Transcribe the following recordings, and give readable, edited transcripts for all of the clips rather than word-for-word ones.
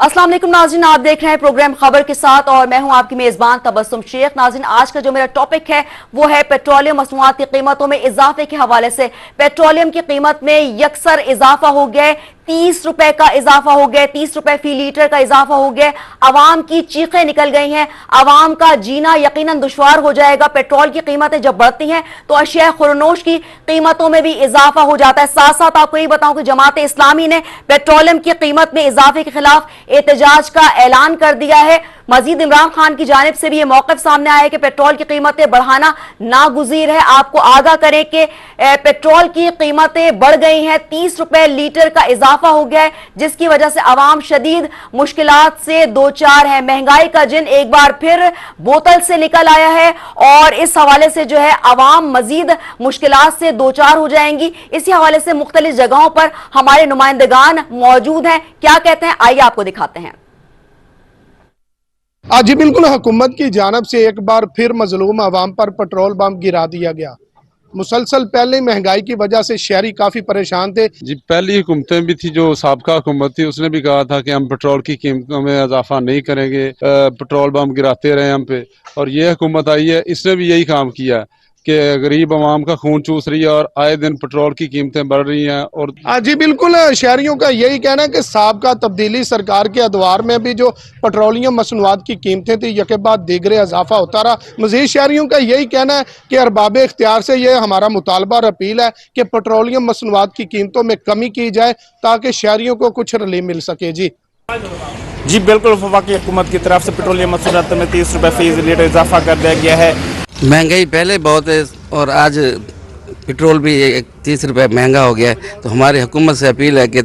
अस्सलाम वालेकुम नाज़रीन, आप देख रहे हैं प्रोग्राम खबर के साथ और मैं हूं आपकी मेजबान तबस्सुम शेख। नाज़रीन, आज का जो मेरा टॉपिक है वो है पेट्रोलियम मसनूआत की कीमतों में इजाफे के हवाले से। पेट्रोलियम की कीमत में यकसर इजाफा हो गया, 30 रुपए का इजाफा हो गया, 30 रुपए फी लीटर का इजाफा हो गया। आवाम की चीखें निकल गई हैं, आवाम का जीना यकीनन दुश्वार हो जाएगा। पेट्रोल की कीमतें जब बढ़ती हैं तो अशिया खुरनोश की कीमतों में भी इजाफा हो जाता है। साथ साथ आपको ये बताऊं कि जमात इस्लामी ने पेट्रोलियम की कीमत में इजाफे के खिलाफ एहतजाज का ऐलान कर दिया है। मजीद इमरान खान की जानिब से भी ये मौक़िफ़ सामने आया है कि पेट्रोल की कीमतें बढ़ाना नागुज़ीर है। आपको आगाह करें कि पेट्रोल की कीमतें बढ़ गई हैं, 30 रुपए लीटर का इजाफा हो गया है, जिसकी वजह से आवाम शदीद मुश्किलात से दो चार है। महंगाई का जिन एक बार फिर बोतल से निकल आया है और इस हवाले से जो है आवाम मजीद मुश्किलात से दो चार हो जाएंगी। इसी हवाले से मुख्तलिफ जगहों पर हमारे नुमाइंदगान मौजूद हैं, क्या कहते हैं आइए आपको दिखाते हैं। जी बिल्कुल, हुकूमत की जानिब से एक बार फिर मजलूम आवाम पर पेट्रोल बम गिरा दिया गया। मुसलसल पहले महंगाई की वजह से शहरी काफी परेशान थे। जी पहली हुकूमतें भी थी, जो साबका हुकूमत थी उसने भी कहा था कि हम पेट्रोल की कीमतों में इजाफा नहीं करेंगे, पेट्रोल बम गिराते रहे हम पे। और ये हुकूमत आई है, इसने भी यही काम किया कि गरीब आवाम का खून चूस रही है और आए दिन पेट्रोल की कीमतें बढ़ रही हैं। और जी बिल्कुल, शहरियों का यही कहना है कि साबका तब्दीली सरकार के अदवार में भी जो पेट्रोलियम मसनूआत की कीमतें थी यके बाद दीगरे इजाफा होता रहा। मजीद शहरियों का यही कहना है कि अरबाब इख्तियार से ये हमारा मुतालबा और अपील है कि पेट्रोलियम मसनूआत की कीमतों में कमी की जाए ताकि शहरियों को कुछ रिलीफ मिल सके। जी बिल्कुल, वफाकी हुकूमत की तरफ से पेट्रोलियम मसनूआत में 30 रुपए फी लीटर इजाफा कर दिया गया है। महंगाई पहले बहुत है और आज पेट्रोल भी 30 रुपए महंगा हो गया है, तो हमारी हुकूमत से अपील है कि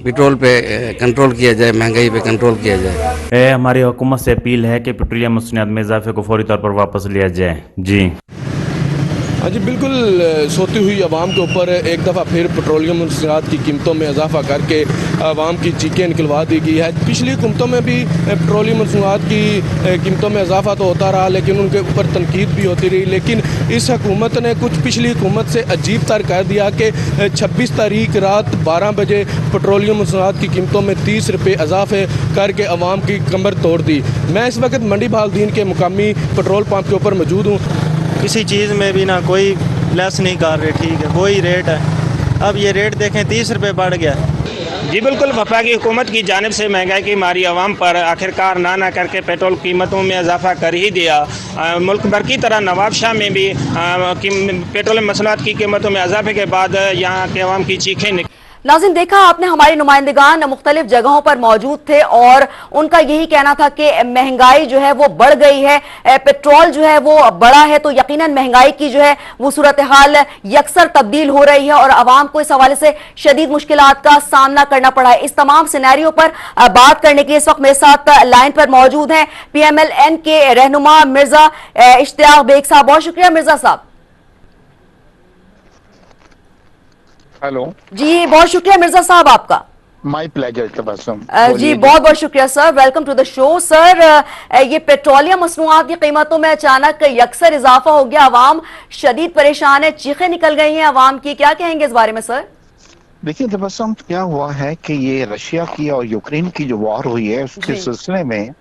पेट्रोल पे कंट्रोल किया जाए, महंगाई पे कंट्रोल किया जाए। हमारी हुकूमत से अपील है कि पेट्रोलियम मसनूआत में इजाफे को फौरी तौर पर वापस लिया जाए। जी हाँ जी बिल्कुल, सोती हुई आवाम के ऊपर एक दफ़ा फिर पेट्रोलियम मसनूआत की कीमतों में इजाफा करके आवाम की चीखें निकलवा दी गई है। पिछली हुकूमतों में भी पेट्रोलियम मसनूआत की कीमतों में इजाफा तो होता रहा, लेकिन उनके ऊपर तनकीद भी होती रही। लेकिन इस हुकूमत ने कुछ पिछली हुकूमत से अजीब तर कर दिया कि 26 तारीख रात 12 बजे पेट्रोलियम मसनूआत की कीमतों में 30 रुपये इजाफे करके आवाम की कमर तोड़ दी। मैं इस वक्त मंडी बहाउद्दीन के मुकामी पेट्रोल पंप के ऊपर मौजूद हूँ। किसी चीज़ में भी ना कोई लेस नहीं कर रहे, ठीक है वही रेट है। अब ये रेट देखें 30 रुपये बढ़ गया। जी बिल्कुल, वफाकी हुकूमत की जानिब से महंगाई की मारी आवाम पर आखिरकार ना करके पेट्रोल कीमतों में इजाफा कर ही दिया। मुल्क भर की तरह नवाबशाह में भी पेट्रोल मसनूआत की कीमतों में इजाफे के बाद यहाँ के आवाम की चीखें। नाज़रीन, देखा आपने हमारे नुमाइंदगान मुख्तलिफ जगहों पर मौजूद थे और उनका यही कहना था कि महंगाई जो है वो बढ़ गई है, पेट्रोल जो है वो बढ़ा है, तो यकीनन महंगाई की जो है वो सूरत हाल यकसर तब्दील हो रही है और आवाम को इस हवाले से शदीद मुश्किलात का सामना करना पड़ा है। इस तमाम सिनेरियो पर बात करने के लिए इस वक्त मेरे साथ लाइन पर मौजूद हैं PMLN के रहनुमा मिर्जा इश्तियाक बेग साहब। बहुत शुक्रिया मिर्जा साहब। हेलो जी, बहुत शुक्रिया मिर्जा साहब आपका। माय प्लेजर तबस्सुम जी बहुत बहुत शुक्रिया sir, welcome to the show. Sir, ये पेट्रोलियम मसनूआत की कीमतों में अचानक यकसर इजाफा हो गया, आवाम शदीद परेशान है, चीखें निकल गई हैं आवाम की, क्या कहेंगे इस बारे में सर? देखिए तबस्सुम, क्या हुआ है कि ये रशिया की और यूक्रेन की जो वॉर हुई है उसके सिलसिले में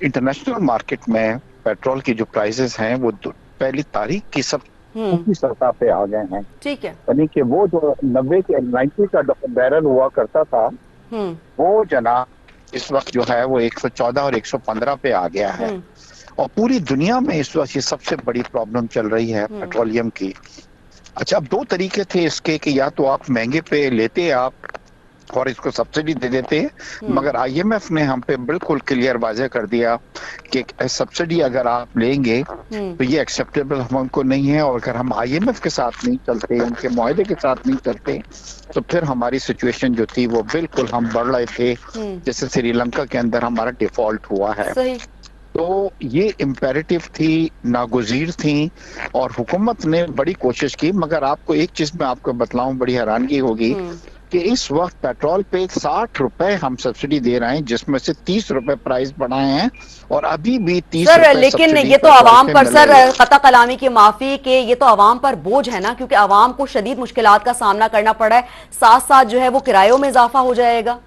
इंटरनेशनल मार्केट में पेट्रोल की जो प्राइसेस हैं वो पहली तारीख की सब ऊंची सतह पे आ गए हैं। ठीक है, यानी कि वो जो 90 का बैरल हुआ करता था वो जनाब इस वक्त जो है वो 114 और 115 पे आ गया है। और पूरी दुनिया में इस वक्त ये सबसे बड़ी प्रॉब्लम चल रही है पेट्रोलियम की। अच्छा, अब दो तरीके थे इसके कि या तो आप महंगे पे लेते आप और इसको सब्सिडी दे देते, मगर IMF ने हम पे बिल्कुल क्लियर वाज़ेह कर दिया कि सब्सिडी अगर आप लेंगे तो ये एक्सेप्टेबल हमको नहीं है, और अगर हम IMF के साथ नहीं चलते, उनके मुआहदे के साथ नहीं चलते, तो फिर हमारी सिचुएशन जो थी वो बिल्कुल हम बढ़ रहे थे, जैसे श्रीलंका के अंदर हमारा डिफॉल्ट हुआ है। तो ये इम्पेरेटिव थी, नागुज़ीर थी और हुकूमत ने बड़ी कोशिश की। मगर आपको एक चीज मैं आपको बतलाऊं, बड़ी हैरानगी होगी कि इस वक्त पेट्रोल पे 60 रुपए हम सब्सिडी दे रहे हैं, जिसमें से 30 रुपए प्राइस बढ़ाए हैं और अभी भी 30 सर, लेकिन ये तो आवाम पर सर कता कलामी की माफी के ये तो आवाम पर बोझ है ना, क्योंकि आवाम को शदीद मुश्किलात का सामना करना पड़ा है, साथ साथ जो है वो किरायों में इजाफा हो जाएगा।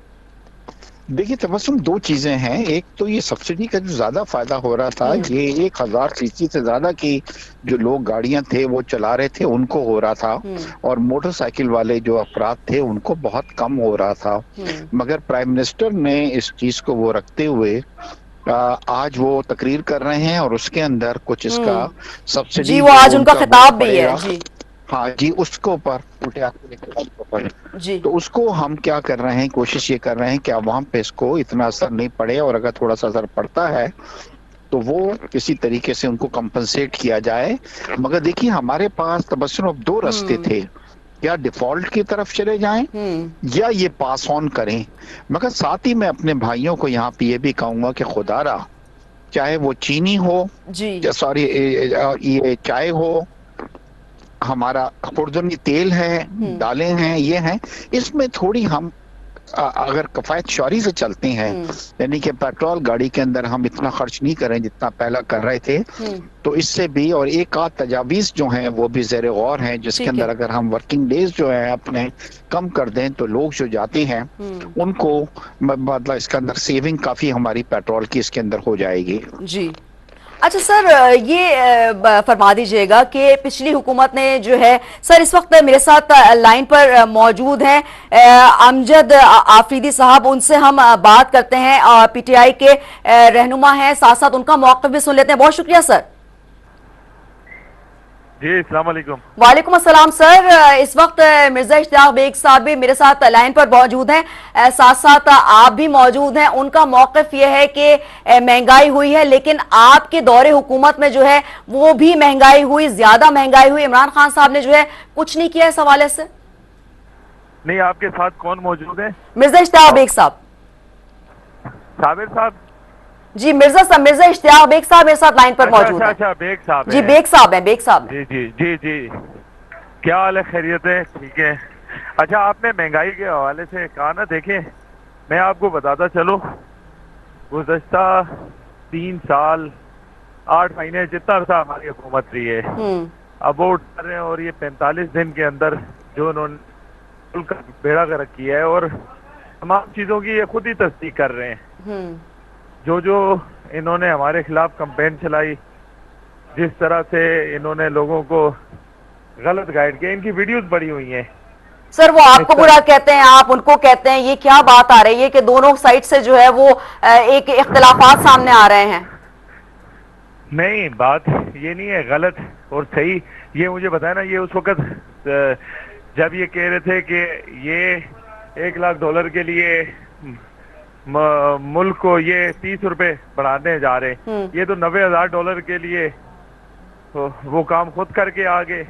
देखिए तबस्सुम, दो चीजें हैं। एक तो ये सब्सिडी का जो ज्यादा फायदा हो रहा था, ये 1000 सीसी से ज्यादा की जो लोग गाड़ियां थे वो चला रहे थे उनको हो रहा था, और मोटरसाइकिल वाले जो अफराद थे उनको बहुत कम हो रहा था। मगर प्राइम मिनिस्टर ने इस चीज को वो रखते हुए आज वो तकरीर कर रहे हैं और उसके अंदर कुछ इसका सब्सिडी जी, वो आज उनका खिताब भी है जी। हाँ जी, उसके ऊपर जी, तो उसको हम क्या कर रहे हैं, कोशिश ये कर रहे हैं कि अवाम पे इसको इतना असर नहीं पड़े, और अगर थोड़ा सा असर पड़ता है तो वो किसी तरीके से उनको कंपनसेट किया जाए। मगर देखिए हमारे पास तबस्सुम अब दो रास्ते थे, या डिफॉल्ट की तरफ चले जाएं या ये पास ऑन करें। मगर साथ ही मैं अपने भाइयों को यहाँ पे ये भी कहूंगा कि खुदारा, चाहे वो चीनी हो जी, सॉरी ये चाय हो, हमारा खुर्दनी तेल है, दालें हैं, ये हैं, इसमें थोड़ी हम अगर कफायत शौरी से चलते हैं, यानी कि पेट्रोल गाड़ी के अंदर हम इतना खर्च नहीं करें जितना पहला कर रहे थे, तो इससे भी, और एक आध तजावीज जो हैं वो भी ज़ेर गौर हैं, जिसके अंदर अगर हम वर्किंग डेज जो है अपने कम कर दें तो लोग जो जाते हैं उनको मतलब इसके अंदर सेविंग काफी हमारी पेट्रोल की इसके अंदर हो जाएगी जी। अच्छा सर, ये फरमा दीजिएगा कि पिछली हुकूमत ने जो है, सर इस वक्त मेरे साथ लाइन पर मौजूद हैं अमजद आफरीदी साहब, उनसे हम बात करते हैं, पीटीआई के रहनुमा हैं, साथ साथ उनका मौक़िफ़ भी सुन लेते हैं। बहुत शुक्रिया सर। जी, अस्सलाम वालेकुम। वालेकुम अस्सलाम सर, इस वक्त मिर्जा इश्तियाक बेग साहब भी मेरे साथ लाइन पर मौजूद हैं, साथ साथ आप भी मौजूद हैं। उनका मौक़िफ़ ये है कि महंगाई हुई है, लेकिन आपके दौरे हुकूमत में जो है वो भी महंगाई हुई, ज्यादा महंगाई हुई। इमरान खान साहब ने जो है कुछ नहीं किया इस हवाले से। नहीं, आपके साथ कौन मौजूद है? मिर्जा इश्तियाक बेग साहब। साबिर साहब जी, मिर्जा इश्तियाक बेग साहब मेरे साथ लाइन पर मौजूद है। अच्छा, बेग साहब जी, बेग साहब हैं, बेग साहब। जी जी जी जी, क्या हाल है? खैरियत है? ठीक है। अच्छा, आपने महंगाई के हवाले से कहा ना, देखें मैं आपको बताता चलो, गुज़श्ता 3 साल 8 महीने जितना था हमारी हुकूमत रही है, अब वो उठा रहे हैं, और ये 45 दिन के अंदर जो उन्होंने उनका बेड़ा गर्क किया है, और तमाम चीजों की ये खुद ही तस्दीक कर रहे हैं। जो इन्होंने हमारे खिलाफ कैंपेन चलाई, जिस तरह से इन्होंने लोगों को गलत गाइड किया, इनकी वीडियोस बड़ी हुई हैं। सर वो आपको बुरा कहते हैं, आप उनको कहते हैं, ये क्या बात आ रही है कि दोनों साइड से जो है वो एक इख्तिलाफात सामने आ रहे हैं? नहीं, बात ये नहीं है गलत और सही, ये मुझे बताया ना, ये उस वक्त जब ये कह रहे थे कि ये $1 लाख के लिए मुल्क को ये 30 रुपए बढ़ाने जा रहे, ये तो $90,000 के लिए वो काम खुद करके आ गए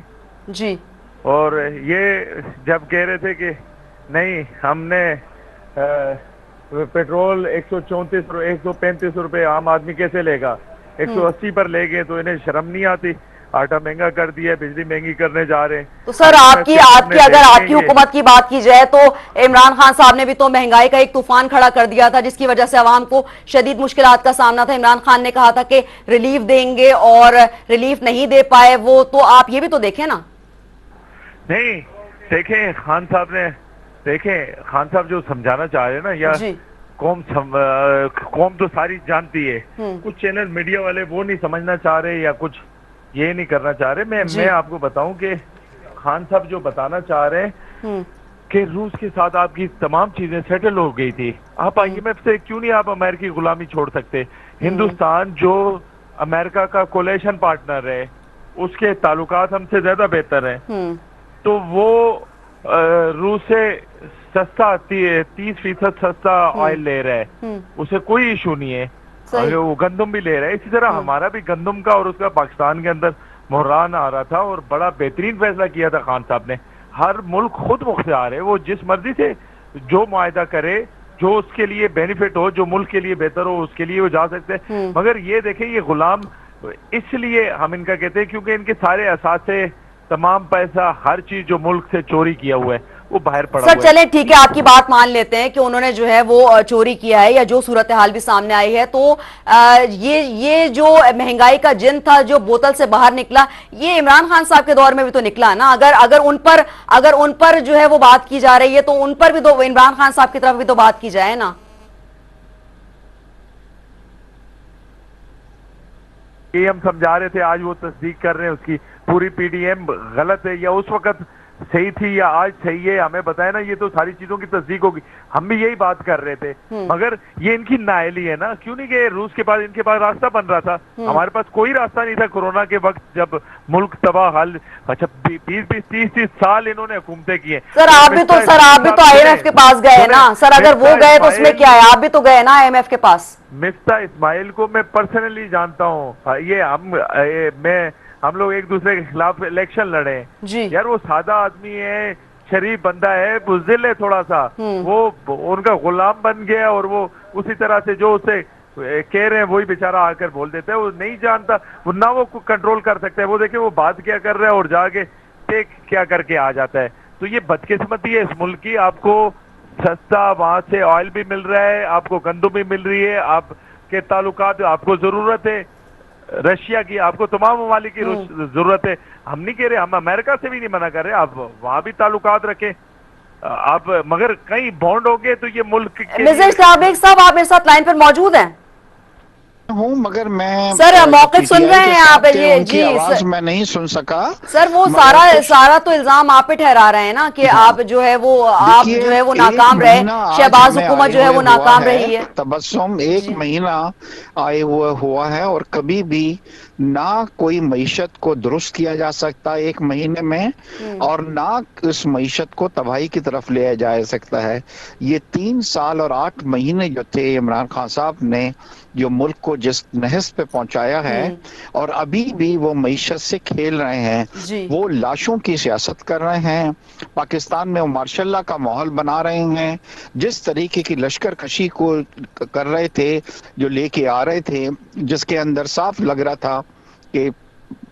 जी। और ये जब कह रहे थे कि नहीं, हमने पेट्रोल 135 रुपए आम आदमी कैसे लेगा, 180 पर ले गए, तो इन्हें शर्म नहीं आती? आटा महंगा कर दिया, बिजली महंगी करने जा रहे हैं। तो सर आपकी अगर आपकी हुकूमत की बात की जाए तो इमरान खान साहब ने भी तो महंगाई का एक तूफान खड़ा कर दिया था, जिसकी वजह से आवाम को शदीद मुश्किलात का सामना था। इमरान खान ने कहा था कि रिलीफ देंगे और रिलीफ नहीं दे पाए वो, तो आप ये भी तो देखें ना। नहीं देखें, खान साहब जो समझाना चाह रहे हैं ना, या कौम तो सारी जानती है, कुछ चैनल मीडिया वाले वो नहीं समझना चाह रहे या कुछ ये नहीं करना चाह रहे। मैं आपको बताऊं कि खान साहब जो बताना चाह रहे हैं कि रूस के साथ आपकी तमाम चीजें सेटल हो गई थी, आप IMF से क्यों नहीं आप अमेरिकी गुलामी छोड़ सकते? हिंदुस्तान जो अमेरिका का कोलेशन पार्टनर है, उसके ताल्लुकात हमसे ज्यादा बेहतर हैं, तो वो रूस से सस्ता 30% सस्ता ऑयल ले रहा है, उसे कोई इशू नहीं है, वो गंदम भी ले रहा है। इसी तरह हमारा भी गंदम का और उसका पाकिस्तान के अंदर मुहरान आ रहा था, और बड़ा बेहतरीन फैसला किया था खान साहब ने। हर मुल्क खुद मुख्तियार है, वो जिस मर्जी से जो मुआहदा करे, जो उसके लिए बेनिफिट हो, जो मुल्क के लिए बेहतर हो, उसके लिए वो जा सकते हैं। मगर ये देखें, ये गुलाम इसलिए हम इनका कहते हैं क्योंकि इनके सारे असासे, तमाम पैसा, हर चीज जो मुल्क से चोरी किया हुआ है वो बाहर पड़ा सर। चलें ठीक है, आपकी बात मान लेते हैं कि उन्होंने जो है वो चोरी किया है, या जो सूरत हाल भी सामने आई है, तो ये जो महंगाई का जिन था जो बोतल से बाहर निकला, ये इमरान खान साहब के दौर में भी तो निकला ना। अगर उन पर जो है वो बात की जा रही है, तो उन पर भी तो, इमरान खान साहब की तरफ भी तो बात की जाए ना। ये हम समझा रहे थे, आज वो तस्दीक कर रहे हैं उसकी पूरी पीडीएम गलत है या उस वक्त सही थी या आज सही है, हमें बताए ना, ये तो सारी चीजों की तस्दीक होगी। हम भी यही बात कर रहे थे, मगर ये इनकी नाअहली है ना, क्यों नहीं गए रूस के पास, इनके पास रास्ता बन रहा था, हमारे पास कोई रास्ता नहीं था कोरोना के वक्त जब मुल्क तबाह हाल। अच्छा 20-30 साल इन्होंने हुकूमतें की हैं। सर आप भी तो IMF के पास गए ना सर, अगर वो गए तो उसमें क्या है, आप भी तो गए ना IMF के पास। मिफ्ता इस्माइल को मैं पर्सनली जानता हूँ, ये हम लोग एक दूसरे के खिलाफ इलेक्शन लड़े जी। यार वो सादा आदमी है, शरीफ बंदा है, बुज़दिल है थोड़ा सा, वो उनका गुलाम बन गया और वो उसी तरह से जो उसे कह रहे हैं वही बेचारा आकर बोल देता है, वो नहीं जानता, वो ना वो कंट्रोल कर सकता है, वो देखे वो बात क्या कर रहा है और जाके टेक क्या करके आ जाता है। तो ये बदकिस्मती है इस मुल्क की, आपको सस्ता वहां से ऑयल भी मिल रहा है, आपको गंदम भी मिल रही है, आपके ताल्लुकात, आपको जरूरत है रशिया की, आपको तमाम ममालिक की जरूरत है। हम नहीं कह रहे, हम अमेरिका से भी नहीं मना कर रहे, आप वहां भी ताल्लुकात रखें आप, मगर कहीं बॉन्ड हो गए तो ये मुल्क मिस्टर साबिक साहब आप मेरे साथ लाइन पर मौजूद हैं? हूँ, मगर मैं सर मौक़िफ़ सुन रहे हैं आप, ये जी आवाज मैं नहीं सुन सका सर, वो सारा तो इल्जाम आप पे ठहरा रहे हैं ना कि आप जो है वो नाकाम रहे, शहबाज हुकूमत जो है वो नाकाम रही है। तबस्सुम एक महीना आए हुआ है और कभी भी ना कोई मईशत को दुरुस्त किया जा सकता एक महीने में, और ना इस मईशत को तबाही की तरफ ले जाया सकता है। ये 3 साल और 8 महीने जो थे इमरान खान साहब ने जो मुल्क को जिस नहस पे पहुंचाया है, और अभी भी वो मईशत से खेल रहे हैं, वो लाशों की सियासत कर रहे हैं, पाकिस्तान में वो मार्शल लॉ का माहौल बना रहे हैं, जिस तरीके की लश्कर कशी को कर रहे थे, जो लेके आ रहे थे, जिसके अंदर साफ लग रहा था कि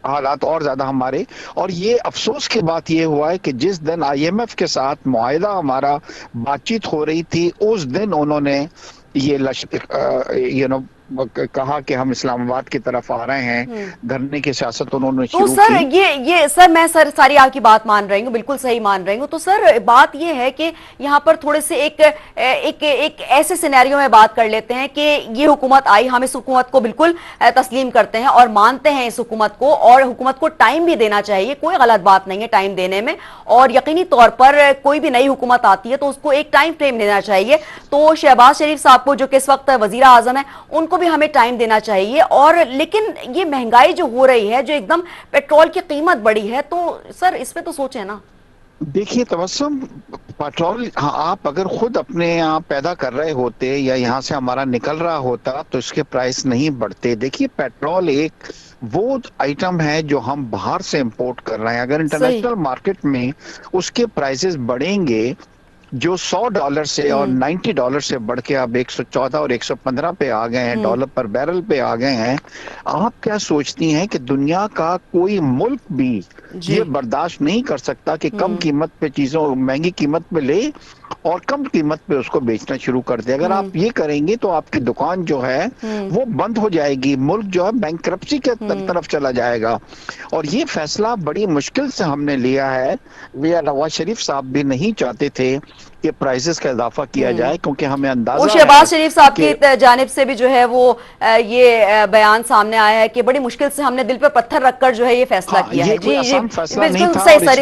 हालात और ज्यादा हमारे। और ये अफसोस की बात ये हुआ है कि जिस दिन IMF के साथ मुआहिदा हमारा बातचीत हो रही थी, उस दिन उन्होंने ये कहा कि हम इस्लामाबाद की तरफ आ रहे हैं, धरने की सियासत उन्होंने शुरू की। सर ये सर मैं सारी आपकी बात मान रही हूँ, बिल्कुल सही मान रही हूँ। तो सर बात ये है कि यहाँ पर थोड़े से एक ऐसे सिनेरियो में बात कर लेते हैं कि ये हुकूमत आई, हम इस हुकूमत को बिल्कुल तस्लीम करते हैं और मानते हैं इस हुकूमत को, और हुकूमत को टाइम भी देना चाहिए, कोई गलत बात नहीं है टाइम देने में, और यकीनी तौर पर कोई भी नई हुकूमत आती है तो उसको एक टाइम फ्रेम देना चाहिए। तो शहबाज शरीफ साहब को जो कि इस वक्त वजीर आजम है, उनको भी हमें टाइम देना चाहिए। और लेकिन ये महंगाई जो हो रही है, जो एकदम पेट्रोल की कीमत बढ़ी है, तो सर इस पे तो सोचें ना। देखिए तबस्सुम, पेट्रोल आप अगर खुद अपने यहाँ पैदा कर रहे होते या यहाँ से हमारा निकल रहा होता तो इसके प्राइस नहीं बढ़ते। देखिए पेट्रोल एक वो आइटम है जो हम बाहर से इंपोर्ट कर रहे हैं, अगर इंटरनेशनल मार्केट में उसके प्राइसेस बढ़ेंगे जो $100 से और $90 से बढ़ के अब 114 और 115 पे आ गए हैं, डॉलर पर बैरल पे आ गए हैं। आप क्या सोचती हैं कि दुनिया का कोई मुल्क भी ये बर्दाश्त नहीं कर सकता कि कम कीमत पे चीजों महंगी कीमत पे ले और कम कीमत पे उसको बेचना शुरू कर दे? अगर आप ये करेंगे तो आपकी दुकान जो है वो बंद हो जाएगी, मुल्क जो है बैंकरप्सी के तरफ चला जाएगा। और ये फैसला बड़ी मुश्किल से हमने लिया है। नवाज शरीफ साहब भी नहीं चाहते थे कि प्राइसेस का इजाफा किया जाए, क्योंकि हमें अंदाजा शहबाज शरीफ साहब की जानिब से भी जो है वो ये बयान सामने आया है कि बड़ी मुश्किल से हमने दिल पे पत्थर रखकर जो है ये फैसला किया है। जी जी बिल्कुल सही सर,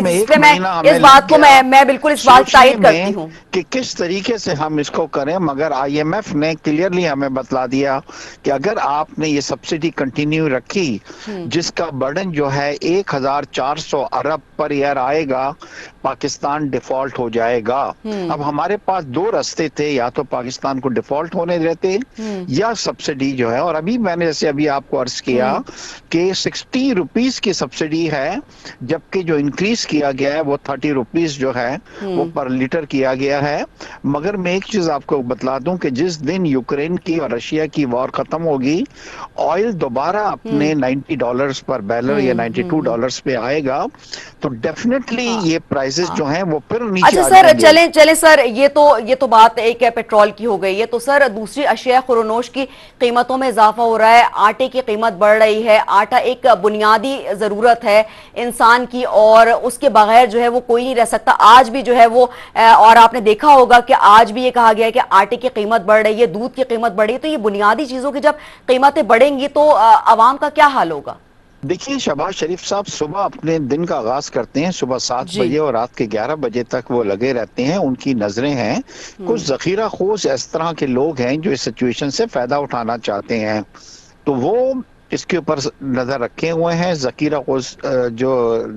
इस बात को मैं बिल्कुल इस बात तायद करती हूँ कि किस तरीके से हम इसको करें। मगर IMF ने क्लियरली हमें बतला दिया कि अगर आपने ये सब्सिडी कंटिन्यू रखी, जिसका बर्डन जो है 1400 अरब पर ईयर आएगा, पाकिस्तान डिफॉल्ट हो जाएगा। अब हमारे पास 2 रास्ते थे, या तो पाकिस्तान को डिफॉल्ट होने देते या सब्सिडी जो है। और अभी मैंने जैसे अभी आपको अर्ज किया कि 60 रुपीस की सब्सिडी है, जबकि जो इंक्रीज किया गया है वो 30 रुपीस जो है वो पर लीटर किया गया है। मगर मैं एक चीज आपको बतला दूं कि जिस दिन यूक्रेन की और रशिया की वॉर खत्म होगी, ऑयल दोबारा अपने $90 पर बैरल या $92 पे आएगा, तो डेफिनेटली ये प्राइस प्राइसेस जो हैं वो फिर नीचे अच्छा आ सर, जाएंगे। चलें सर, ये तो बात एक है पेट्रोल की हो गई है, तो सर दूसरी अशिया खुरोनोश की कीमतों में इजाफा हो रहा है, आटे की कीमत बढ़ रही है। आटा एक बुनियादी ज़रूरत है इंसान की और उसके बगैर जो है वो कोई नहीं रह सकता। आज भी जो है वो और आपने देखा होगा कि आज भी ये कहा गया है कि आटे की कीमत बढ़ रही है, दूध की कीमत बढ़ी है, तो ये बुनियादी चीज़ों की जब कीमतें बढ़ेंगी तो आवाम का क्या हाल होगा? देखिए शहबाज शरीफ साहब सुबह अपने दिन का आगाज करते हैं सुबह 7 बजे और रात के 11 बजे तक वो लगे रहते हैं, उनकी नजरें हैं। कुछ जखीरा खोज इस तरह के लोग हैं जो इस सिचुएशन से फायदा उठाना चाहते हैं, तो वो इसके ऊपर नजर रखे हुए हैं। जखीरा खोज जो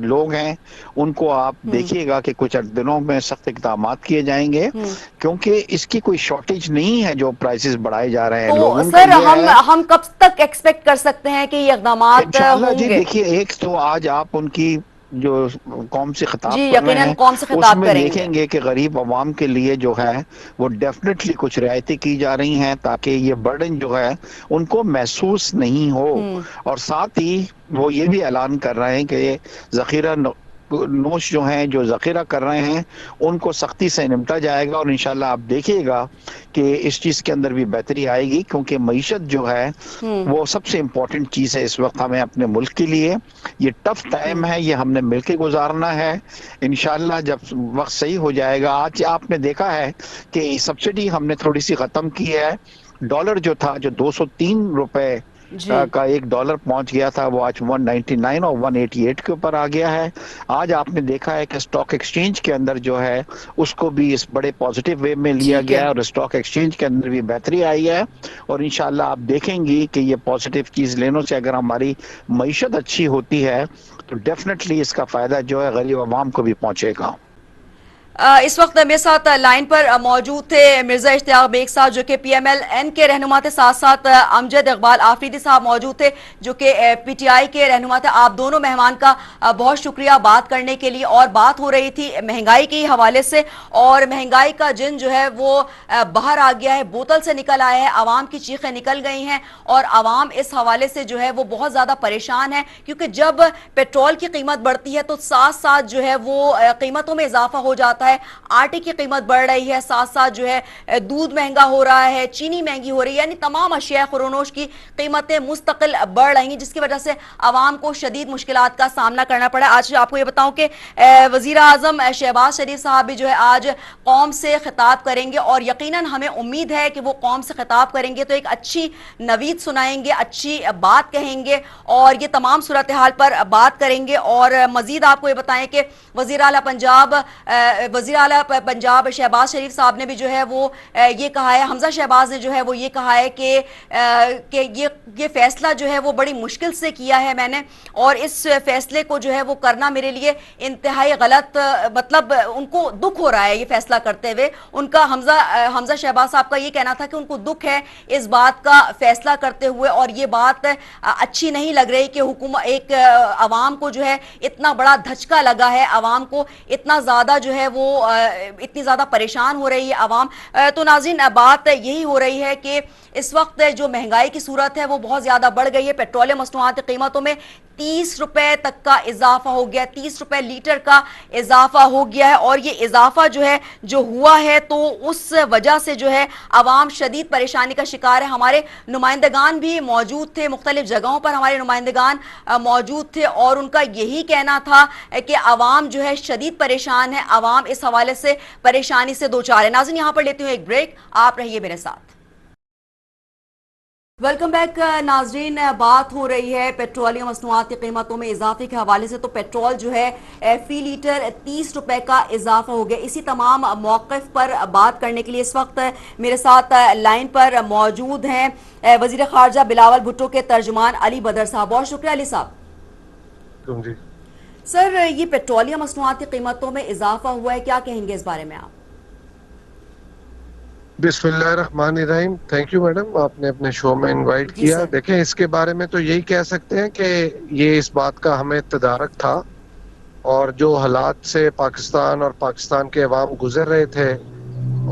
लोग हैं उनको आप देखिएगा कि कुछ दिनों में सख्त इक़दाम किए जाएंगे, क्योंकि इसकी कोई शॉर्टेज नहीं है जो प्राइसेस बढ़ाए जा रहे हैं। तो लोगों सर का हम कब तक एक्सपेक्ट कर सकते हैं कि ये इक़दामात जी होंगे? देखिए, एक तो आज आप उनकी जो कौम से खिताब जी, कर रहे यकीनन हैं कौम से खिताब उसमें करेंगे। देखेंगे कि गरीब अवाम के लिए जो है वो डेफिनेटली कुछ रियायतें की जा रही हैं ताकि ये बर्डन जो है उनको महसूस नहीं हो। और साथ ही वो ये भी ऐलान कर रहे हैं कि जखीरा नोश जो हैं जो जखीरा कर रहे हैं उनको सख्ती से निपटा जाएगा, और इंशाल्लाह आप देखिएगा कि इस चीज़ के अंदर भी बेहतरी आएगी, क्योंकि मईशत जो है वो सबसे इम्पोर्टेंट चीज़ है इस वक्त हमें अपने मुल्क के लिए। ये टफ टाइम है, ये हमने मिलके गुजारना है। इंशाल्लाह जब वक्त सही हो जाएगा, आज आपने देखा है कि सब्सिडी हमने थोड़ी सी ख़त्म की है। डॉलर जो था जो 203 रुपए का एक डॉलर पहुंच गया था वो आज 199 और 188 के ऊपर आ गया है। आज आपने देखा है कि स्टॉक एक्सचेंज के अंदर जो है उसको भी इस बड़े पॉजिटिव वे में लिया गया है और स्टॉक एक्सचेंज के अंदर भी बेहतरी आई है। और इंशाल्लाह आप देखेंगी कि ये पॉजिटिव चीज लेने से अगर हमारी मईशत अच्छी होती है तो डेफिनेटली इसका फायदा जो है गरीब अवाम को भी पहुंचेगा। इस वक्त मेरे साथ लाइन पर मौजूद थे मिर्जा इश्तियाक बेग साहब जो कि PMLN के रहनुमा थे, साथ साथ अमजद इकबाल आफरीदी साहब मौजूद थे जो कि PTI के रहनुमा थे। आप दोनों मेहमान का बहुत शुक्रिया बात करने के लिए। और बात हो रही थी महंगाई के हवाले से, और महंगाई का जिन जो है वो बाहर आ गया है, बोतल से निकल आया है, आवाम की चीखें निकल गई हैं और आवाम इस हवाले से जो है वो बहुत ज़्यादा परेशान है, क्योंकि जब पेट्रोल की कीमत बढ़ती है तो साथ साथ जो है वो कीमतों में इजाफा हो जाता है। आटे की कीमत बढ़ रही है, साथ साथ जो है दूध महंगा हो रहा है, चीनी महंगी हो रही है, यानी तमाम अशिया खुरोनोश की कीमतें मुस्तकिल बढ़ रही हैं, जिसकी वजह से आवाम को शदीद मुश्किलात का सामना करना पड़ा। आज आपको ये बताऊं कि वजीर आजम शहबाज शरीफ साहब भी जो है आज कौम से खिताब करेंगे और यकीनन हमें उम्मीद है कि वो कौम से खिताब करेंगे तो एक अच्छी नवीद सुनाएंगे, अच्छी बात कहेंगे और ये तमाम सूरत हाल पर बात करेंगे। और मजीद आपको ये बताएं कि वजीर आला पंजाब शहबाज शरीफ साहब ने भी जो है वो ये कहा है, हमजा शहबाज ने जो है वो ये कहा है कि ये फैसला जो है वो बड़ी मुश्किल से किया है मैंने, और इस फैसले को जो है वो करना मेरे लिए इंतहाई गलत, मतलब उनको दुख हो रहा है ये फैसला करते हुए। उनका हमजा शहबाज साहब का ये कहना था कि उनको दुख है इस बात का फैसला करते हुए, और ये बात अच्छी नहीं लग रही कि हुकूमत एक आवाम को जो है इतना बड़ा धचका लगा है, आवाम को इतना ज़्यादा जो है वो इतनी ज़्यादा परेशान हो रही है आवाम। तो नाज़रीन बात यही हो रही है कि इस वक्त जो महंगाई की सूरत है वो बहुत ज़्यादा बढ़ गई है। पेट्रोलियम मसनूआत की कीमतों में 30 रुपए तक का इजाफा हो गया, 30 रुपए लीटर का इजाफा हो गया है, और ये इजाफा जो है जो हुआ है तो उस वजह से जो है आवाम शदीद परेशानी का शिकार है। हमारे नुमाइंदगान भी मौजूद थे, मुख्तलिफ जगहों पर हमारे नुमाइंदगान मौजूद थे और उनका यही कहना था कि आवाम जो है शदीद परेशान है, आवाम इस हवाले से परेशानी से दो चार है। नाज़रीन यहाँ पर लेती हूँ एक ब्रेक, आप रहिए मेरे साथ। वेलकम बैक नाजरीन, बात हो रही है पेट्रोलियम मसनूआत की कीमतों में इजाफे के हवाले से। तो पेट्रोल जो है फी लीटर 30 रुपए का इजाफा हो गया। इसी तमाम मौक़िफ़ पर बात करने के लिए इस वक्त मेरे साथ लाइन पर मौजूद हैं वज़ीर ख़ारजा बिलावल भुट्टो के तर्जुमान अली बदर साहब। बहुत शुक्रिया अली साहब। जी सर, ये पेट्रोलियम मसनूआत की कीमतों में इजाफा हुआ है, क्या कहेंगे इस बारे में आप? बिस्मिल्लाहिर्रहमानिर्रहीम। थैंक यू मैडम, आपने अपने शो में इनवाइट किया। देखें, इसके बारे में तो यही कह सकते हैं कि ये इस बात का हमें तदारक था, और जो हालात से पाकिस्तान और पाकिस्तान के अवाम गुजर रहे थे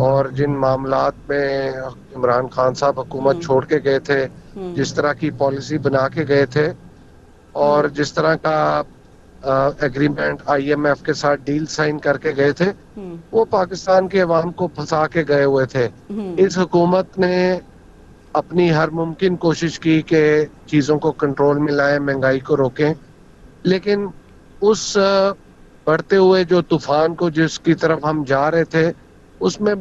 और जिन मामलात में इमरान खान साहब हुकूमत छोड़ के गए थे, जिस तरह की पॉलिसी बना के गए थे और जिस तरह का एग्रीमेंट IMF के साथ डील साइन करके गए थे, वो पाकिस्तान के अवाम को फंसा के गए हुए थे। इस हुकूमत ने अपनी हर मुमकिन कोशिश की कि चीज़ों को कंट्रोल में लाएं, महंगाई को रोकें, लेकिन उस बढ़ते हुए जो तूफान को जिसकी तरफ हम जा रहे थे, उसमें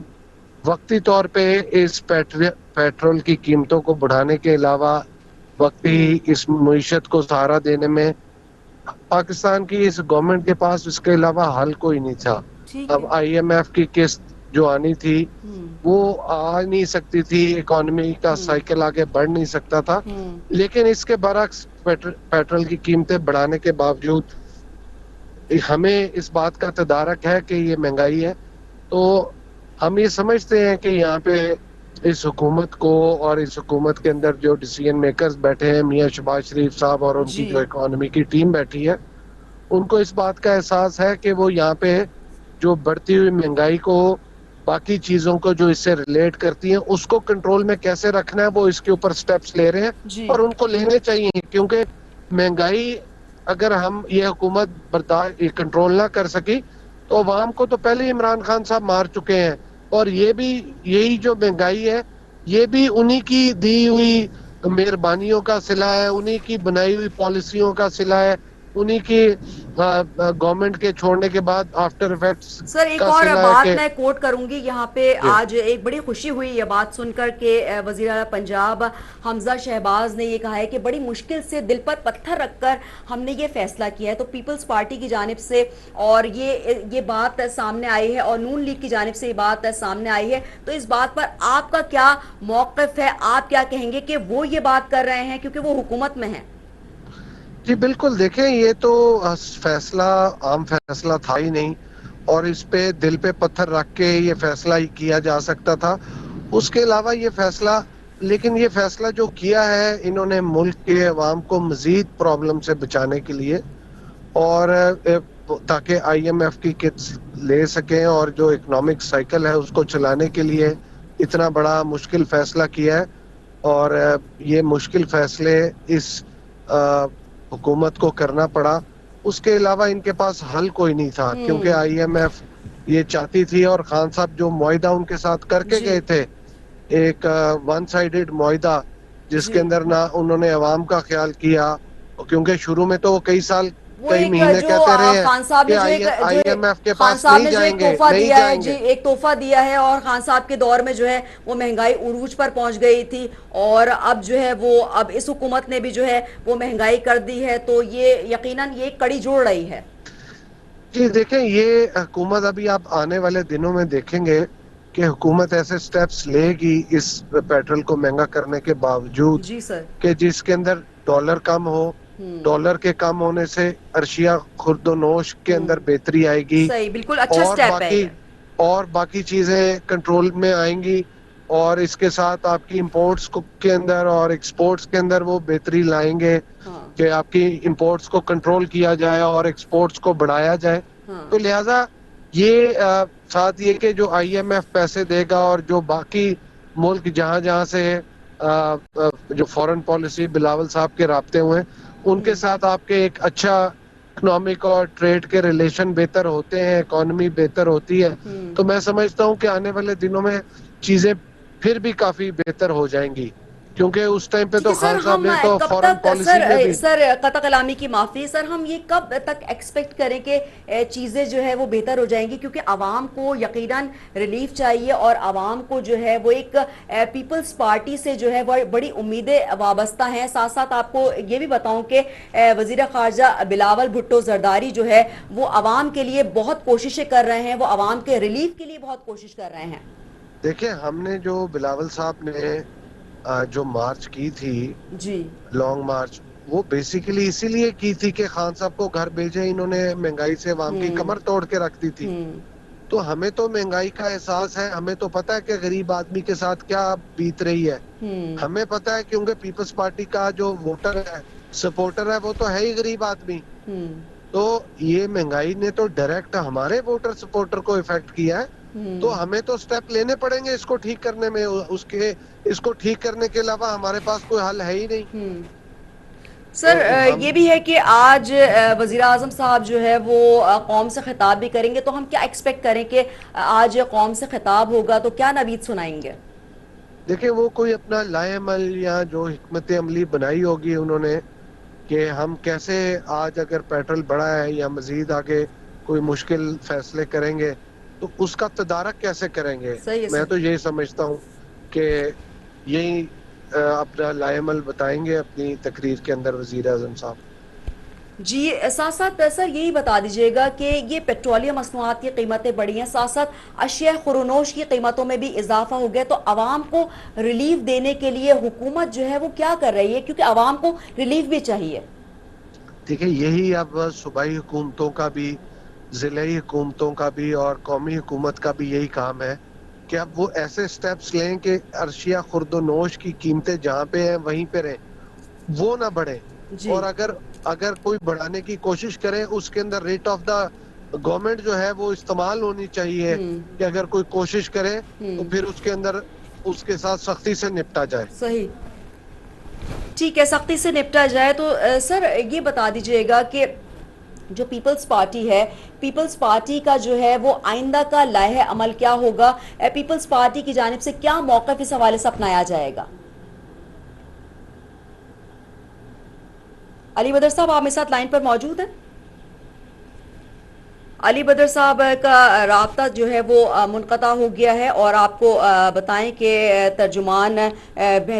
वक्ती तौर पे इस पेट्रोल की कीमतों को बढ़ाने के अलावा वक्ती इस मईशत को सहारा देने में पाकिस्तान की इस गवर्नमेंट के पास इसके अलावा हल कोई नहीं था। अब IMF की किस्त जो आनी थी वो आ नहीं सकती थी, इकोनॉमी का साइकिल आगे बढ़ नहीं सकता था, लेकिन इसके बरक्स पेट्रोल की कीमतें बढ़ाने के बावजूद हमें इस बात का तदारक है कि ये महंगाई है। तो हम ये समझते हैं कि यहाँ पे इस हुकूमत को और इस हुकूमत के अंदर जो डिसीजन मेकर्स बैठे हैं, मियां शहबाज शरीफ साहब और उनकी जो इकोनॉमी की टीम बैठी है, उनको इस बात का एहसास है कि वो यहाँ पे जो बढ़ती हुई महंगाई को, बाकी चीजों को जो इससे रिलेट करती हैं, उसको कंट्रोल में कैसे रखना है, वो इसके ऊपर स्टेप्स ले रहे हैं और उनको लेने चाहिए। क्योंकि महंगाई अगर हम ये हुकूमत बर्दाश्त कंट्रोल ना कर सकी तो अवाम को तो पहले इमरान खान साहब मार चुके हैं, और ये भी यही जो महंगाई है ये भी उन्हीं की दी हुई मेहरबानियों का सिला है, उन्हीं की बनाई हुई पॉलिसियों का सिला है, उन्हीं की गवर्नमेंट के छोड़ने के बाद आफ्टर इफेक्ट्स। सर एक और बात मैं कोट करूंगी यहाँ पे, आज एक बड़ी खुशी हुई ये बात सुनकर के वजीर आला पंजाब हमजा शहबाज ने ये कहा है कि बड़ी मुश्किल से दिल पर पत्थर रखकर हमने ये फैसला किया है। तो पीपल्स पार्टी की जानिब से और ये बात सामने आई है और नून लीग की जानिब से ये बात सामने आई है, तो इस बात पर आपका क्या मौक़िफ़ है? आप क्या कहेंगे कि वो ये बात कर रहे हैं क्योंकि वो हुकूमत में है? जी बिल्कुल, देखें ये तो फैसला आम फैसला था ही नहीं, और इस पे दिल पे पत्थर रख के ये फैसला ही किया जा सकता था। उसके अलावा ये फैसला, लेकिन ये फैसला जो किया है इन्होंने मुल्क के अवाम को मजीद प्रॉब्लम से बचाने के लिए, और ताकि IMF की किट्स ले सकें और जो इकोनॉमिक साइकिल है उसको चलाने के लिए इतना बड़ा मुश्किल फैसला किया है। और ये मुश्किल फैसले इस हुकूमत को करना पड़ा। उसके अलावा इनके पास हल कोई नहीं था, क्योंकि IMF ये चाहती थी, और खान साहब जो मुआहिदा उनके साथ करके गए थे, एक वन साइडेड मुआहिदा जिसके अंदर ना उन्होंने अवाम का ख्याल किया, क्योंकि शुरू में तो कई साल कई महीने कहते रहे हैं कि IMF के पास नहीं जाएंगे, नहीं जाएंगे। एक तोहफा दिया है, और खान साहब के दौर में जो है वो महंगाई उरूज पर पहुंच गई थी, और अब जो है वो अब इस हुकूमत ने भी जो है वो महंगाई कर दी है, तो ये यकीनन ये कड़ी जोड़ रही है। जी देखें, ये हुकूमत अभी आप आने वाले दिनों में देखेंगे कि हुकूमत ऐसे स्टेप्स लेगी इस पेट्रोल को महंगा करने के बावजूद, जी सर, कि जिसके अंदर डॉलर कम हो, डॉलर के कम होने से अर्शिया खुर्दोनोश के अंदर बेहतरी आएगी, सही, बिल्कुल अच्छा स्टेप है, और बाकी चीजें कंट्रोल में आएंगी, और इसके साथ आपकी इंपोर्ट्स के अंदर और एक्सपोर्ट्स के अंदर वो बेहतरी लाएंगे कि आपकी इंपोर्ट्स को कंट्रोल किया जाए और एक्सपोर्ट्स को बढ़ाया जाए। तो लिहाजा ये साथ ये कि जो IMF पैसे देगा और जो बाकी मुल्क जहां से जो फॉरेन पॉलिसी बिलावल साहब के राब्ते हुए उनके साथ आपके एक अच्छा इकोनॉमिक और ट्रेड के रिलेशन बेहतर होते हैं, इकोनॉमी बेहतर होती है, तो मैं समझता हूँ कि आने वाले दिनों में चीजें फिर भी काफी बेहतर हो जाएंगी, क्योंकि उस टाइम पे तो खान साहब ने तो फॉरेन पॉलिसी में भी। सर कता कलामी की माफी सर, हम ये कब तक एक्सपेक्ट करें कि चीजें जो है वो बेहतर हो जाएंगी? क्योंकि आवाम को यकीनन रिलीफ चाहिए, और आवाम को जो है वो एक पीपल्स पार्टी से जो है वो बड़ी उम्मीदें वाबस्ता हैं। साथ साथ आपको ये भी बताऊं कि वजीर खारजा बिलावल भुट्टो जरदारी जो है वो आवाम के लिए बहुत कोशिशें कर रहे हैं, वो आवाम के रिलीफ के लिए बहुत कोशिश कर रहे हैं। देखिए, हमने जो बिलावल साहब ने जो मार्च की थी जी, लॉन्ग मार्च, वो बेसिकली इसीलिए की थी कि खान साहब को घर भेजे, इन्होंने महंगाई से अवाम की कमर तोड़ के रख दी थी। तो हमें तो महंगाई का एहसास है, हमें तो पता है कि गरीब आदमी के साथ क्या बीत रही है, हमें पता है, क्योंकि पीपल्स पार्टी का जो वोटर है, सपोर्टर है, वो तो है ही गरीब आदमी। तो ये महंगाई ने तो डायरेक्ट हमारे वोटर सपोर्टर को इफेक्ट किया है, तो हमें तो स्टेप लेने पड़ेंगे इसको ठीक करने में। इसको ठीक करने के अलावा हमारे पास कोई हल है ही नहीं। سر یہ بھی ہے کہ آج وزیر اعظم صاحب جو ہے وہ قوم سے خطاب بھی کریں گے، تو ہم کیا ایکسپیکٹ کریں کہ آج قوم سے خطاب ہوگا تو کیا نوید سنائیں گے؟ دیکھیں وہ کوئی اپنا لائے عمل یا جو حکمت عملی بنائی ہوگی انہوں نے کہ ہم کیسے آج اگر پیٹرول بڑھا ہے یا مزید آگے کوئی مشکل فیصلے کریں گے تو اس کا تدارک کیسے کریں گے. میں تو یہی سمجھتا ہوں کہ یہی اپنا لائے عمل بتائیں گے اپنی تقریر کے اندر وزیر اعظم صاحب. جی ساتھ ساتھ سر یہی بتا دیجئے گا کہ یہ پیٹرولیم مصنوعات کی قیمتیں بڑھی ہیں، ساتھ ساتھ اشیاء خورنوش کی قیمتوں میں بھی اضافہ ہو گیا، تو عوام کو ریلیف دینے کے لیے حکومت جو ہے وہ کیا کر رہی ہے، کیونکہ عوام کو ریلیف بھی چاہیے؟ دیکھیں یہی اب صوبائی حکومتوں کا بھی، ضلعی حکومتوں کا بھی اور قومی حکومت کا بھی یہی کام ہے کہ اب وہ ایسے سٹیپس لیں کہ اشیاء خرد و نوش کی قیمتیں جہاں پہ ہیں وہیں پہ رہیں، وہ نہ بڑھیں. اور اگر کوئی بڑھانے کی کوشش کرے اس کے اندر ریٹ آف دا گورنمنٹ جو ہے وہ استعمال ہونی چاہیے کہ اگر کوئی کوشش کرے تو پھر اس کے اندر اس کے ساتھ سختی سے نپٹا جائے. صحیح، ٹھیک ہے، سختی سے نپٹا جائے. تو سر یہ بتا دیجئے گا کہ جو پیپلز پارٹی ہے، پیپلز پارٹی کا جو ہے وہ آئندہ کا لائحہ عمل کیا ہوگا؟ پیپلز پارٹی کی جانب سے کیا موقف اس حوالے سے اپنایا جائے گا؟ علی بدر صاحب آپ میرے ساتھ لائن پر موجود ہیں؟ علی بدر صاحب کا رابطہ جو ہے وہ منقطع ہو گیا ہے، اور آپ کو بتائیں کہ ترجمان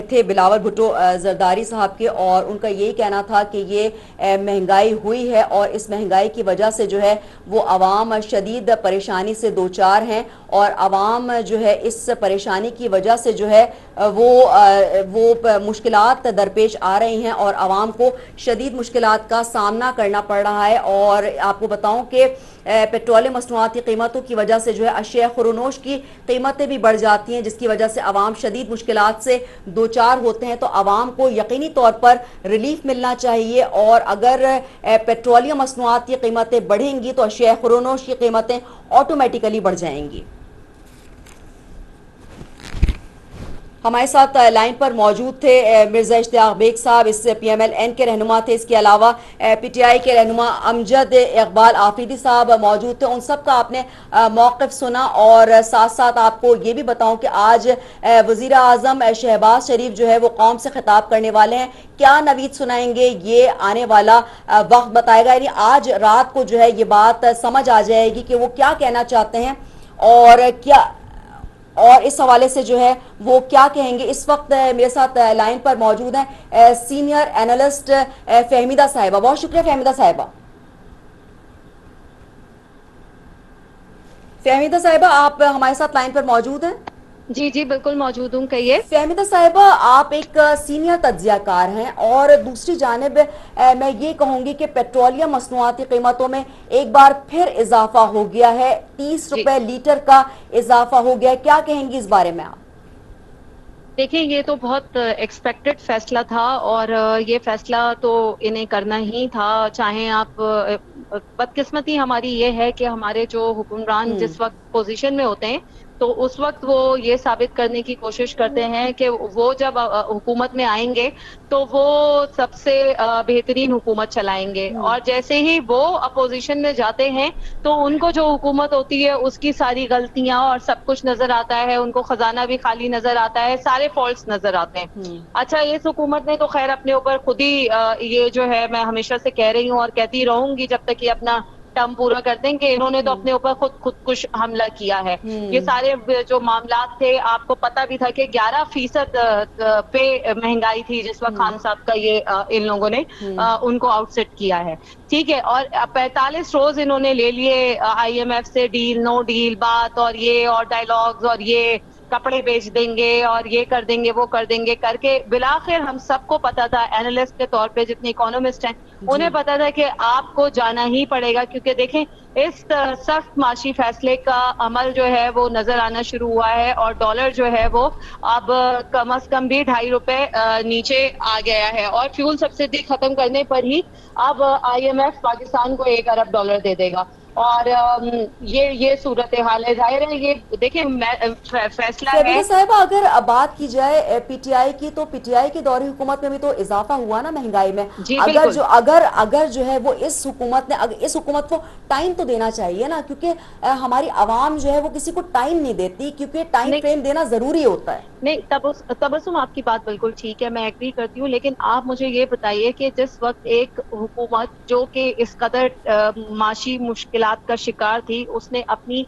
تھے بلاول بھٹو زرداری صاحب کے، اور ان کا یہی کہنا تھا کہ یہ مہنگائی ہوئی ہے اور اس مہنگائی کی وجہ سے جو ہے وہ عوام شدید پریشانی سے دوچار ہیں، اور عوام جو ہے اس پریشانی کی وجہ سے جو ہے وہ مشکلات درپیش آ رہی ہیں اور عوام کو شدید مشکلات کا سامنا کرنا پڑ رہا ہے. اور آپ کو بتاؤں کہ پیٹرولیم مصنوعات کی قیمتوں کی وجہ سے جو ہے اشیاء خورنوش کی قیمتیں بھی بڑھ جاتی ہیں، جس کی وجہ سے عوام شدید مشکلات سے دوچار ہوتے ہیں. تو عوام کو یقینی طور پر ریلیف ملنا چاہیے، اور اگر پیٹرولیم مصنوعات کی قیمتیں بڑھیں گی تو اشیاء خورنوش کی قیمتیں آٹومیٹیکلی بڑھ جائیں گی. ہمارے ساتھ لائن پر موجود تھے مرزا اشتیاق بیگ صاحب، اس پی ایم ایل این کے رہنما تھے. اس کے علاوہ پی ٹی آئی کے رہنما امجد اقبال آفریدی صاحب موجود تھے. ان سب کا آپ نے موقف سنا، اور ساتھ ساتھ آپ کو یہ بھی بتاؤں کہ آج وزیر اعظم شہباز شریف جو ہے وہ قوم سے خطاب کرنے والے ہیں. کیا نوید سنائیں گے یہ آنے والا وقت بتائے گا، یعنی آج رات کو جو ہے یہ بات سمجھ آ جائے گی کہ وہ کیا کہنا چاہتے ہیں اور اس حوالے سے جو ہے وہ کیا کہیں گے. اس وقت میرے ساتھ لائن پر موجود ہیں سینئر اینالسٹ فہمیدہ صاحبہ. بہت شکریہ فہمیدہ صاحبہ. فہمیدہ صاحبہ آپ ہمارے ساتھ لائن پر موجود ہیں؟ جی جی بالکل موجود ہوں. کہیے. فہمیدہ صاحبہ آپ ایک سینئر تجزیہ کار ہیں، اور دوسری جانب میں یہ کہوں گی کہ پیٹرولیم مصنوعات کی قیمتوں میں ایک بار پھر اضافہ ہو گیا ہے، 30 روپے لیٹر کا اضافہ ہو گیا ہے. کیا کہیں گی اس بارے میں آپ؟ دیکھیں یہ تو بہت ایکسپیکٹڈ فیصلہ تھا، اور یہ فیصلہ تو انہیں کرنا ہی تھا. چاہے آپ بدقسمتی ہماری یہ ہے کہ ہمارے جو حکمران جس وقت پوزیشن میں ہوتے ہیں تو اس وقت وہ یہ ثابت کرنے کی کوشش کرتے ہیں کہ وہ جب حکومت میں آئیں گے تو وہ سب سے بہترین حکومت چلائیں گے، اور جیسے ہی وہ اپوزیشن میں جاتے ہیں تو ان کو جو حکومت ہوتی ہے اس کی ساری غلطیاں اور سب کچھ نظر آتا ہے، ان کو خزانہ بھی خالی نظر آتا ہے، سارے فالٹس نظر آتے ہیں. اچھا اس حکومت نے تو خیر اپنے اوپر خود ہی یہ جو ہے میں ہمیشہ سے کہہ رہی ہوں اور کہتی رہوں گی جب تک یہ اپنا ٹرم پورا کرتے ہیں کہ انہوں نے تو اپنے اوپر خودکش حملہ کیا ہے. یہ سارے جو معاملات تھے آپ کو پتا بھی تھا کہ 11% پہ مہنگائی تھی جس وقت خان صاحب کا یہ ان لوگوں نے ان کو آؤٹ سیٹ کیا ہے. ٹھیک ہے، اور 45 روز انہوں نے لے لیے آئی ایم ایف سے ڈیل نو ڈیل بات، اور یہ اور ڈائیلاگز اور یہ کپڑے بیچ دیں گے اور یہ کر دیں گے وہ کر دیں گے کر کے بلاخر ہم سب کو پتا تھا، اینالسٹ کے طور پہ جتنے اکانومسٹ ہیں انہیں پتا تھا کہ آپ کو جانا ہی پڑے گا، کیونکہ دیکھیں اس سخت معاشی فیصلے کا عمل جو ہے وہ نظر آنا شروع ہوا ہے، اور ڈالر جو ہے وہ اب کم از کم بھی 2.5 روپے نیچے آ گیا ہے، اور فیول سبسڈی ختم کرنے پر ہی اب آئی ایم ایف پاکستان کو $1 ارب دے دے گا. اور یہ صورتحال ہے. ظاہر ہے یہ دیکھیں فیصلہ ہے. فیبیلا صاحبہ اگر بات کی جائے پی ٹی آئی کی تو پی ٹی آئی کی دور حکومت میں بھی تو اضافہ ہوا نا مہنگائی میں. اگر جو ہے وہ اس حکومت کو ٹائم تو دینا چاہیے نا, کیونکہ ہماری عوام جو ہے وہ کسی کو ٹائم نہیں دیتی, کیونکہ ٹائم فریم دینا ضروری ہوتا ہے. نہیں, تبسم آپ کی بات بالکل ٹھیک ہے, میں ایگری کرتی ہوں, لیکن آپ مجھے یہ بتائیے کہ جس وقت ایک حکومت جو کہ اس قدر معاشی مشکلات کا شکار تھی, اس نے اپنی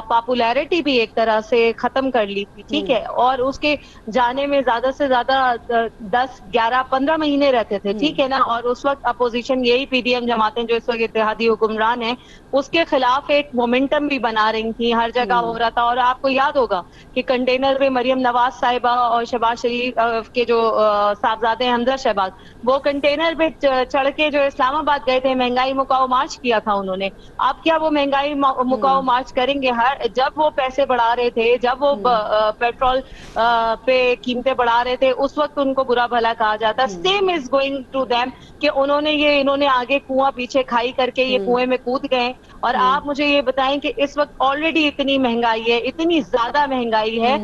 پاپولیرٹی بھی ایک طرح سے ختم کر لی تھی, ٹھیک ہے, اور اس کے جانے میں زیادہ سے زیادہ 10, 11, 15 مہینے رہتے تھے, ٹھیک ہے نا, اور اس وقت اپوزیشن یہی پی ڈی ایم جماعتیں جو اس وقت اتحادی حکمران ہیں اس کے خلاف ایک مومنٹم بھی بنا رہی تھی, ہر جگہ ہو رہا تھا. اور آپ کو یاد ہوگا کہ کنٹینر میں مریم نواز صاحبہ اور شہباز شریف کے جو صاحبزادے ہیں حمزہ شہباز, وہ کنٹینر پہ چڑھ کے جو اسلام آباد گئے تھے, مہنگائی مکاؤ مارچ کیا تھا انہوں نے. اب کیا وہ مہنگائی مکاؤ مارچ کریں گے؟ جب وہ پیسے بڑھا رہے تھے, جب وہ پیٹرول پہ قیمتیں بڑھا رہے تھے, اس وقت ان کو برا بھلا کہا جاتا. Same is going to them کہ انہوں نے آگے کنواں پیچھے کھائی کر کے یہ کنویں میں کود گئے. اور آپ مجھے یہ بتائیں کہ اس وقت آلریڈی اتنی مہنگائی ہے, اتنی زیادہ مہنگائی ہے,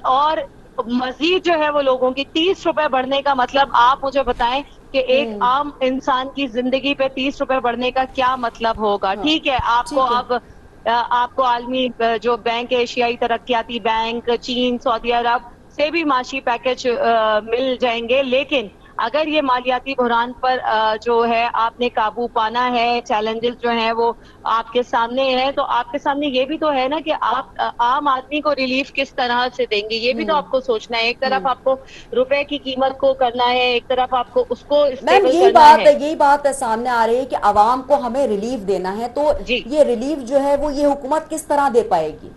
اور مزید جو ہے وہ لوگوں کی 30 روپے بڑھنے کا مطلب آپ مجھے بتائیں کہ ایک عام انسان کی زندگی پہ 30 روپے بڑھنے کا کیا مطلب ہوگا. ٹھیک ہے, آپ کو عالمی جو بینک, ایشیائی ترقیاتی بینک, چین, سعودی عرب سے بھی معاشی پیکج مل جائیں گے, لیکن اگر یہ مالیاتی بحران پر جو ہے آپ نے قابو پانا ہے, چیلنجز جو ہیں وہ آپ کے سامنے ہیں, تو آپ کے سامنے یہ بھی تو ہے نا کہ آپ عام آدمی کو ریلیف کس طرح سے دیں گے, یہ بھی تو آپ کو سوچنا ہے. ایک طرف آپ کو روپے کی قیمت کو کرنا ہے, ایک طرف آپ کو اس کو اسٹیبل کرنا ہے. یہی بات سامنے آ رہی ہے کہ عوام کو ہمیں ریلیف دینا ہے, تو یہ ریلیف جو ہے وہ یہ حکومت کس طرح دے پائے گی؟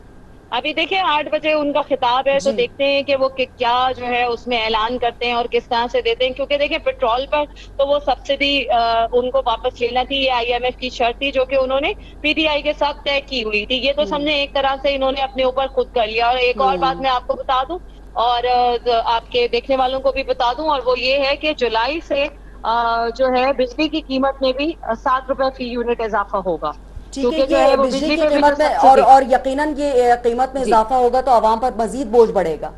ابھی دیکھیں 8 بجے ان کا خطاب ہے, تو دیکھتے ہیں کہ وہ کیا جو ہے اس میں اعلان کرتے ہیں اور کس طرح سے دیتے ہیں. کیونکہ دیکھیں پیٹرول پر تو وہ سبسڈی ان کو واپس لینا تھی, یہ آئی ایم ایف کی شرط تھی جو کہ انہوں نے پی ٹی آئی کے ساتھ طے کی ہوئی تھی. یہ تو سب نے ایک طرح سے انہوں نے اپنے اوپر خود کر لیا. اور ایک اور بات میں آپ کو بتا دوں اور آپ کے دیکھنے والوں کو بھی بتا دوں, اور وہ یہ ہے کہ جولائی سے جو ہے بجلی کی قیمت میں بھی 7 روپے فی یونٹ اضافہ ہوگا. ٹھیک ہے, یہ بجلی کی قیمت میں اور یقیناً یہ قیمت میں اضافہ ہوگا تو عوام پر مزید بوجھ بڑھے گا.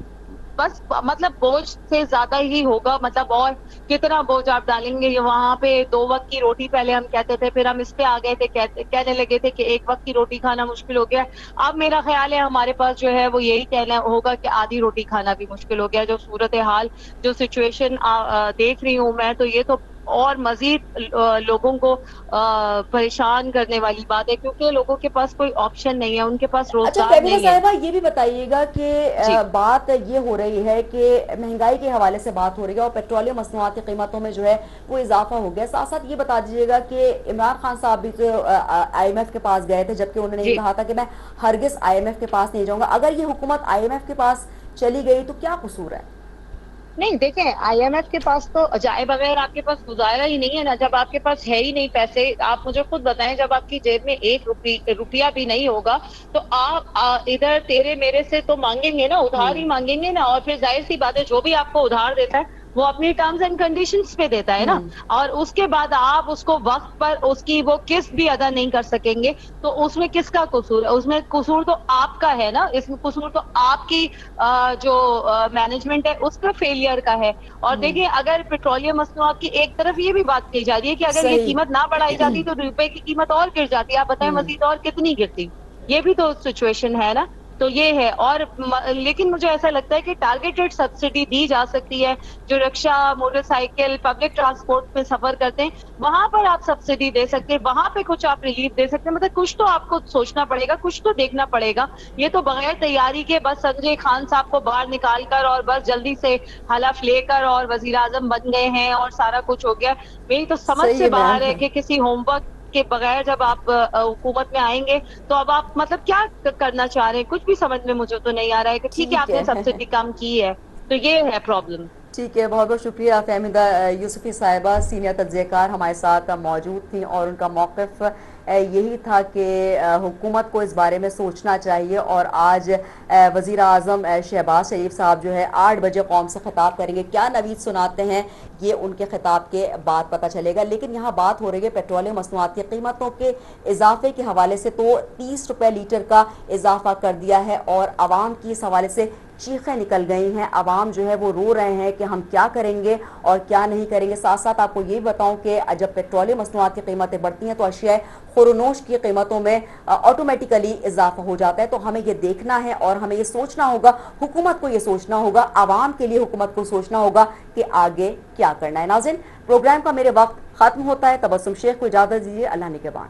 بس مطلب بوجھ سے زیادہ ہی ہوگا, مطلب اور کتنا بوجھ آپ ڈالیں گے. وہاں پہ 2 وقت کی روٹی پہلے ہم کہتے تھے, پھر ہم اس پہ آ گئے تھے, کہنے لگے تھے کہ 1 وقت کی روٹی کھانا مشکل ہو گیا. اب میرا خیال ہے ہمارے پاس جو ہے وہ یہی کہنا ہوگا کہ آدھی روٹی کھانا بھی مشکل ہو گیا. جو صورتحال, جو سچویشن دیکھ رہی ہوں میں, تو یہ تو اور مزید لوگوں کو پریشان کرنے والی بات ہے, کیونکہ لوگوں کے پاس کوئی آپشن نہیں ہے, ان کے پاس روزگار نہیں ہے. فیبیلا صاحبہ یہ بھی بتائیے گا کہ بات یہ ہو رہی ہے کہ مہنگائی کے حوالے سے بات ہو رہی ہے اور پیٹرولیم مصنوعات کی قیمتوں میں جو ہے وہ اضافہ ہو گیا. ساتھ ساتھ یہ بتا دیجیے گا کہ عمران خان صاحب بھی آئی ایم ایف کے پاس گئے تھے, جبکہ انہوں نے یہ کہا تھا کہ میں ہرگز آئی ایم ایف کے پاس نہیں جاؤں گا. اگر یہ حکومت آئی ایم ایف کے پاس چلی گئی تو کیا قصور ہے؟ نہیں دیکھیں, آئی ایم ایف کے پاس تو جائے بغیر آپ کے پاس گزارا ہی نہیں ہے نا. جب آپ کے پاس ہے ہی نہیں پیسے, آپ مجھے خود بتائیں, جب آپ کی جیب میں 1 روپیہ بھی نہیں ہوگا تو آپ ادھر تیرے میرے سے تو مانگیں گے نا, ادھار ہی مانگیں گے نا. اور پھر ظاہر سی بات ہے جو بھی آپ کو ادھار دیتا ہے وہ اپنی ٹرمز اینڈ کنڈیشنز پہ دیتا ہے نا, اور اس کے بعد آپ اس کو وقت پر اس کی وہ قسط بھی ادا نہیں کر سکیں گے, تو اس میں کس کا قصور ہے؟ اس میں قصور تو آپ کا ہے نا, اس میں قصور تو آپ کی جو مینجمنٹ ہے اس کا فیلئر کا ہے. اور دیکھیں اگر پیٹرولیم مصنوعات کی ایک طرف یہ بھی بات کی جا رہی ہے کہ اگر یہ قیمت نہ بڑھائی جاتی تو روپے کی قیمت اور گر جاتی, آپ بتائیں مزید اور کتنی گرتی, یہ بھی تو سچویشن ہے نا. تو یہ ہے. اور لیکن مجھے ایسا لگتا ہے کہ ٹارگیٹڈ سبسڈی دی جا سکتی ہے. جو رکشہ, موٹر سائیکل, پبلک ٹرانسپورٹ میں سفر کرتے ہیں وہاں پر آپ سبسڈی دے سکتے ہیں, وہاں پہ کچھ آپ ریلیف دے سکتے ہیں. مطلب کچھ تو آپ کو سوچنا پڑے گا, کچھ تو دیکھنا پڑے گا. یہ تو بغیر تیاری کے بس سنجے خان صاحب کو باہر نکال کر اور بس جلدی سے حلف لے کر اور وزیر اعظم بن گئے ہیں اور سارا کچھ ہو گیا. میری تو سمجھ سے باہر ہے کہ کسی ہوم ورک کے بغیر جب آپ حکومت میں آئیں گے تو اب آپ مطلب کیا کرنا چاہ رہے ہیں, کچھ بھی سمجھ میں مجھے تو نہیں آ رہا ہے. کہ ٹھیک ہے آپ نے سبسڈی کم کی ہے, تو یہ ہے پرابلم. ٹھیک ہے, بہت بہت شکریہ. فہمیدہ یوسفی صاحبہ سینئر تجزیہ کار ہمارے ساتھ موجود تھیں اور ان کا موقف یہی تھا کہ حکومت کو اس بارے میں سوچنا چاہیے، اور آج وزیر اعظم شہباز شریف صاحب جو ہے 8 بجے قوم سے خطاب کریں گے، کیا نوید سناتے ہیں یہ ان کے خطاب کے بعد پتہ چلے گا۔ لیکن یہاں بات ہو رہی ہے پیٹرولیم مصنوعات کی قیمتوں کے اضافے کے حوالے سے، تو 30 روپے لیٹر کا اضافہ کر دیا ہے، اور عوام کی اس حوالے سے چیخیں نکل گئی ہیں۔ عوام جو ہے وہ رو رہے ہیں کہ ہم کیا کریں گے اور کیا نہیں کریں گے۔ ساتھ ساتھ آپ کو یہ بتاؤں کہ جب پیٹرولیم مصنوعات کی قیمتیں بڑھتی ہیں تو اشیاء خورنوش کی قیمتوں میں آٹومیٹیکلی اضافہ ہو جاتا ہے۔ تو ہمیں یہ دیکھنا ہے اور ہمیں یہ سوچنا ہوگا، حکومت کو یہ سوچنا ہوگا، عوام کے لیے حکومت کو سوچنا ہوگا کہ آگے کیا کرنا ہے۔ ناظرین، پروگرام کا میرے وقت ختم ہوتا ہے۔ تبسم شیخ کو اجازت دیجیے، اللہ نگہبان۔